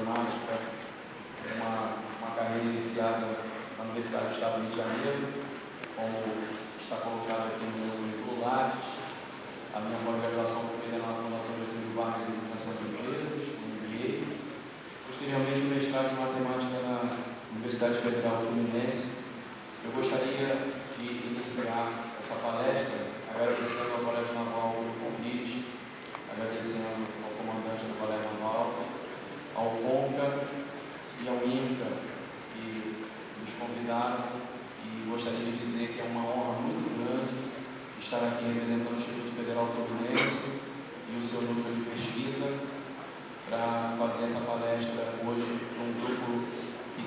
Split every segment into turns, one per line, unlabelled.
matemática, uma carreira iniciada na Universidade do Estado do Rio de Janeiro, como está colocado aqui no meu currículo Lattes. A minha pós-graduação foi feita na Fundação Getúlio Vargas em Administração de Empresas, no MBA. Posteriormente, o mestrado em matemática na Universidade Federal Fluminense. Eu gostaria de iniciar essa palestra agradecendo ao Colégio Naval pelo convite, agradecendo ao comandante do Colégio Naval, ao CONCA e ao INCA, que nos convidaram, e gostaria de dizer que é uma honra muito grande estar aqui representando o Instituto Federal Fluminense e o seu núcleo de pesquisa para fazer essa palestra hoje para um grupo que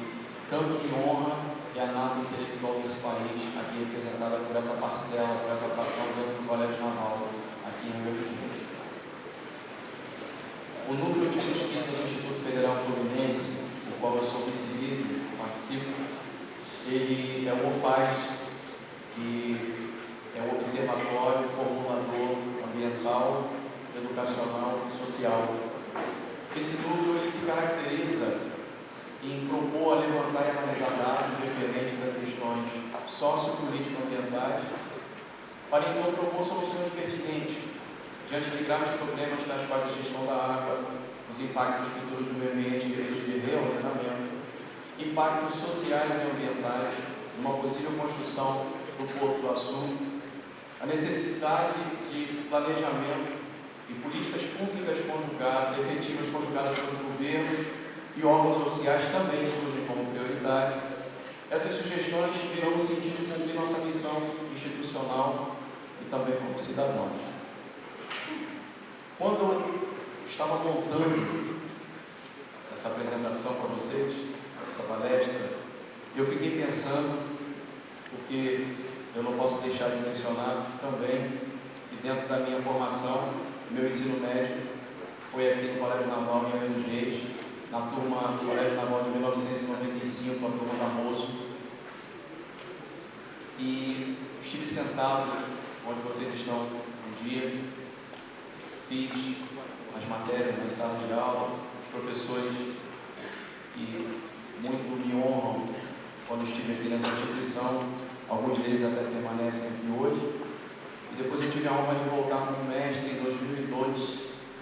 tanto me honra, e a nata intelectual desse país, aqui representada por essa parcela, por essa fração dentro do Colégio Naval, aqui em Rio de Janeiro. O núcleo de pesquisa do Instituto Federal Fluminense, do qual eu sou vice-líder, participo, ele é o OFAS, que é o Observatório Formulador Ambiental, Educacional e Social. Esse núcleo ele se caracteriza em propor a levantar e analisar dados referentes a questões sociopolítico-ambientais, para então propor soluções pertinentes diante de graves problemas tais quais a gestão da água, os impactos futuros do meio ambiente em período de reordenamento, impactos sociais e ambientais, uma possível construção do Porto do Açu, a necessidade de planejamento e políticas públicas efetivas conjugadas pelos governos e órgãos oficiais também surgem como prioridade. Essas sugestões virão no sentido de cumprir nossa missão institucional e também como cidadãos. Quando eu estava montando essa apresentação para vocês, essa palestra, eu fiquei pensando, porque eu não posso deixar de mencionar também que dentro da minha formação, meu ensino médio foi aqui no Colégio Naval em Angra dos Reis, na turma do Colégio Naval de 1995, a turma da Moço, e estive sentado onde vocês estão um dia, fiz as matérias nas salas de aula, professores que muito me honram quando estive aqui nessa instituição, alguns deles até permanecem aqui hoje, e depois eu tive a honra de voltar como mestre em 2002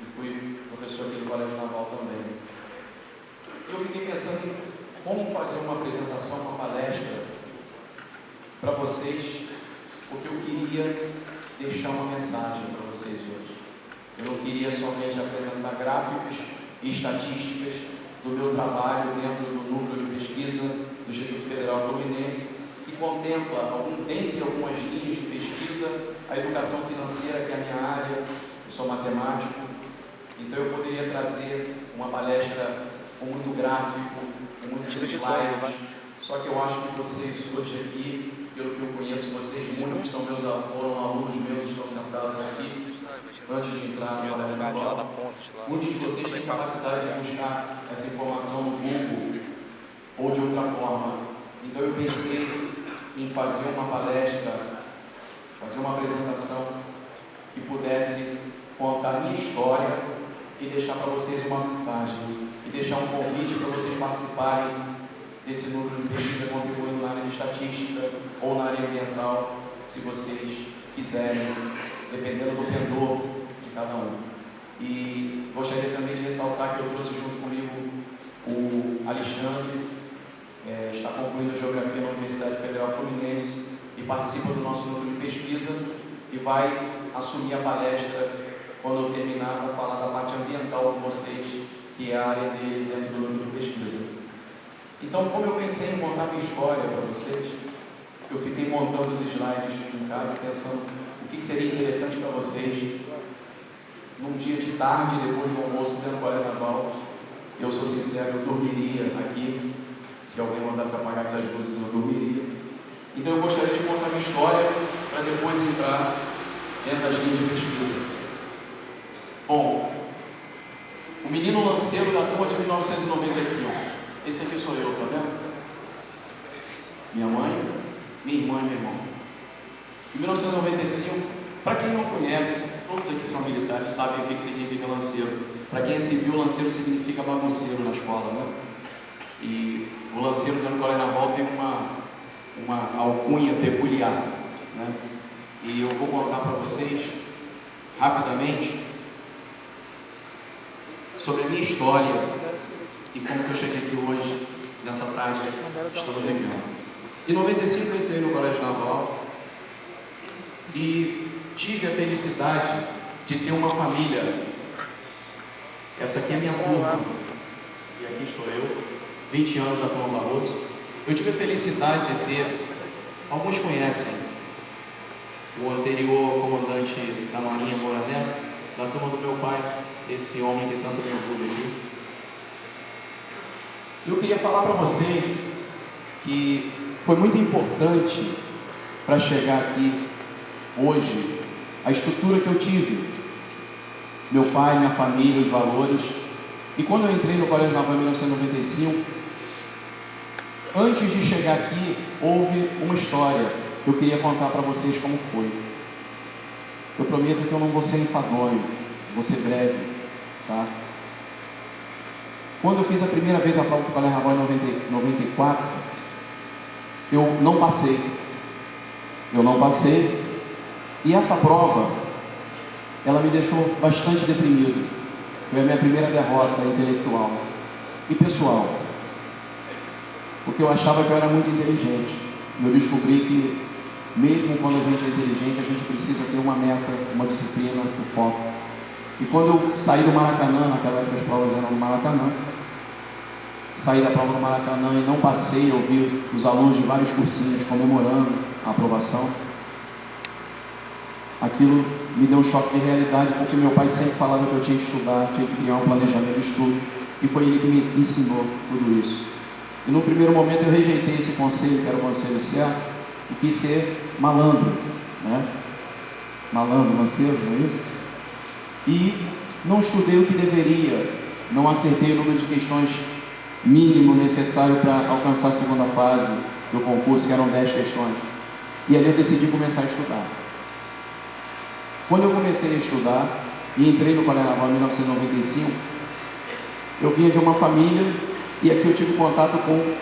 e fui professor aqui do Colégio Naval também. Eu fiquei pensando em como fazer uma apresentação, uma palestra para vocês, porque eu queria deixar uma mensagem para vocês hoje. Eu não queria somente apresentar gráficos e estatísticas do meu trabalho dentro do núcleo de pesquisa do Instituto Federal Fluminense, que contempla, dentre algumas linhas de pesquisa, a educação financeira, que é a minha área, eu sou matemático, então eu poderia trazer uma palestra com muito gráfico, com muitos slides, só que eu acho que vocês hoje aqui, pelo que eu conheço vocês, muitos foram alunos meus, estão sentados aqui, antes de entrar no Colégio Naval. Muitos de vocês têm capacidade de buscar essa informação no Google ou de outra forma. Então eu pensei em fazer uma palestra, fazer uma apresentação que pudesse contar a minha história e deixar para vocês uma mensagem. E deixar um convite para vocês participarem desse núcleo de pesquisa, contribuindo na área de estatística ou na área ambiental, se vocês quiserem, dependendo do pendor de cada um. E gostaria também de ressaltar que eu trouxe junto comigo o Alexandre, está concluindo Geografia na Universidade Federal Fluminense e participa do nosso núcleo de pesquisa e vai assumir a palestra quando eu terminar para falar da parte ambiental com vocês, que é a área dele dentro do núcleo de pesquisa. Então, como eu pensei em contar minha história para vocês, eu fiquei montando os slides em casa, pensando o que seria interessante para vocês num dia de tarde, depois do almoço, dentro do Colégio Naval. Eu sou sincero, eu dormiria aqui, se alguém mandasse apagar essas luzes, eu dormiria. Então, eu gostaria de contar minha história para depois entrar dentro das linhas de pesquisa. Bom, o menino lanceiro da turma de 1995. Esse aqui sou eu, tá vendo? Minha mãe, minha irmã e meu irmão. Em 1995, Para quem não conhece, todos aqui são militares, sabem o que significa lanceiro. Para quem é civil, lanceiro significa bagunceiro na escola, né? E o lanceiro dentro do colégio naval tem uma alcunha peculiar, né? E eu vou contar para vocês, rapidamente, sobre a minha história e como que eu cheguei aqui hoje, nessa tarde, estamos vivendo. Em 95 eu entrei no colégio naval e tive a felicidade de ter uma família. Essa aqui é a minha turma, e aqui estou eu, 20 anos da turma Barroso. Eu tive a felicidade de ter, alguns conhecem, o anterior comandante da Marinha, Moura Neto, da turma do meu pai, esse homem que tanto me orgulha aqui. Eu queria falar para vocês que foi muito importante para chegar aqui hoje a estrutura que eu tive. Meu pai, minha família, os valores. E quando eu entrei no Colégio Naval em 1995, antes de chegar aqui, houve uma história que eu queria contar para vocês como foi. Eu prometo que eu não vou ser enfadonho, vou ser breve, tá? Quando eu fiz a primeira vez a prova do Colégio Naval em 94, eu não passei. E essa prova, ela me deixou bastante deprimido. Foi a minha primeira derrota intelectual e pessoal, porque eu achava que eu era muito inteligente. Eu descobri que, mesmo quando a gente é inteligente, a gente precisa ter uma meta, uma disciplina, um foco. E quando eu saí do Maracanã, naquela época as provas eram no Maracanã, saí da prova do Maracanã e não passei, eu vi os alunos de vários cursinhos comemorando a aprovação. Aquilo me deu um choque de realidade, porque meu pai sempre falava que eu tinha que estudar, tinha que criar um planejamento de estudo, e foi ele que me ensinou tudo isso. E no primeiro momento eu rejeitei esse conselho, que era o conselho certo, e quis ser malandro, né? Malandro, macedo, não é isso? E não estudei o que deveria, não acertei o número de questões mínimo necessário para alcançar a segunda fase do concurso, que eram 10 questões. E ali eu decidi começar a estudar. Quando eu comecei a estudar e entrei no Colégio Naval em 1995, eu vinha de uma família, e aqui eu tive contato com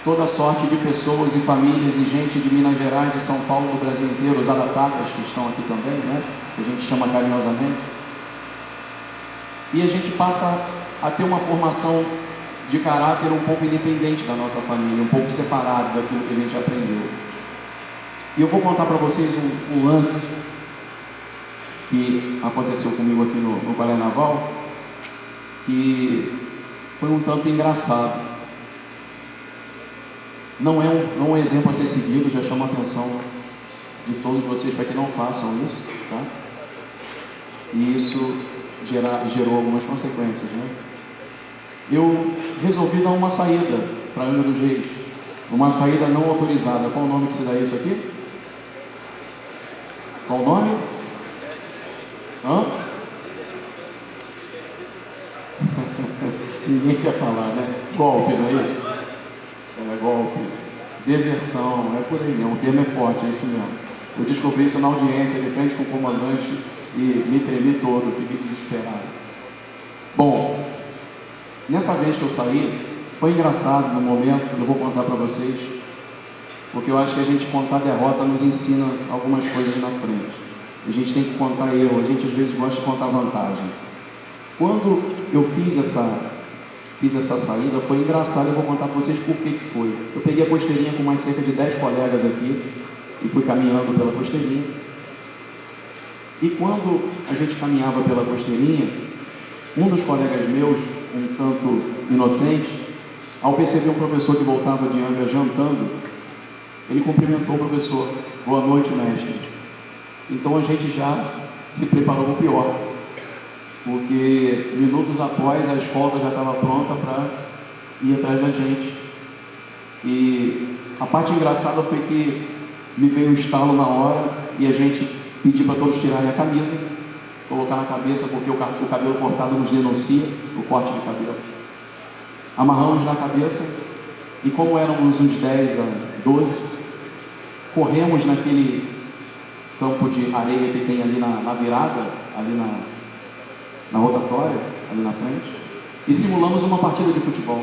toda sorte de pessoas e famílias e gente de Minas Gerais, de São Paulo, do Brasil inteiro, os adaptados que estão aqui também, né? Que a gente chama carinhosamente. E a gente passa a ter uma formação de caráter um pouco independente da nossa família, um pouco separado daquilo que a gente aprendeu. E eu vou contar para vocês um lance que aconteceu comigo aqui no Colégio Naval, que foi um tanto engraçado. Não é um exemplo a ser seguido, já chamo a atenção de todos vocês para que não façam isso, tá? E isso gerou algumas consequências, né? Eu resolvi dar uma saída para Angra dos Reis, uma saída não autorizada. Qual o nome que se dá isso aqui? Qual o nome? Hã? Ninguém quer falar, né? Golpe, não é isso? É golpe, deserção, é por aí mesmo, o termo é forte, é isso mesmo. Eu descobri isso na audiência, de frente com o comandante, e me tremi todo, fiquei desesperado. Bom, nessa vez que eu saí, foi engraçado no momento, eu vou contar para vocês, porque eu acho que a gente contar derrota nos ensina algumas coisas na frente. A gente tem que contar erro, a gente às vezes gosta de contar vantagem. Quando eu fiz essa saída, foi engraçado, eu vou contar para vocês por que foi. Eu peguei a costeirinha com mais cerca de 10 colegas aqui, e fui caminhando pela costeirinha. E quando a gente caminhava pela costeirinha, um dos colegas meus, um tanto inocente, ao perceber um professor que voltava de Angra jantando, ele cumprimentou o professor: boa noite, mestre. Então a gente já se preparou para o pior, porque minutos após a escolta já estava pronta para ir atrás da gente. E a parte engraçada foi que me veio um estalo na hora e a gente pediu para todos tirarem a camisa, colocar na cabeça, porque o cabelo cortado nos denuncia, o corte de cabelo. Amarramos na cabeça e, como éramos uns 10 a 12, corremos
campo de areia que tem ali na virada, ali na rotatória, ali na frente, e simulamos uma partida de futebol.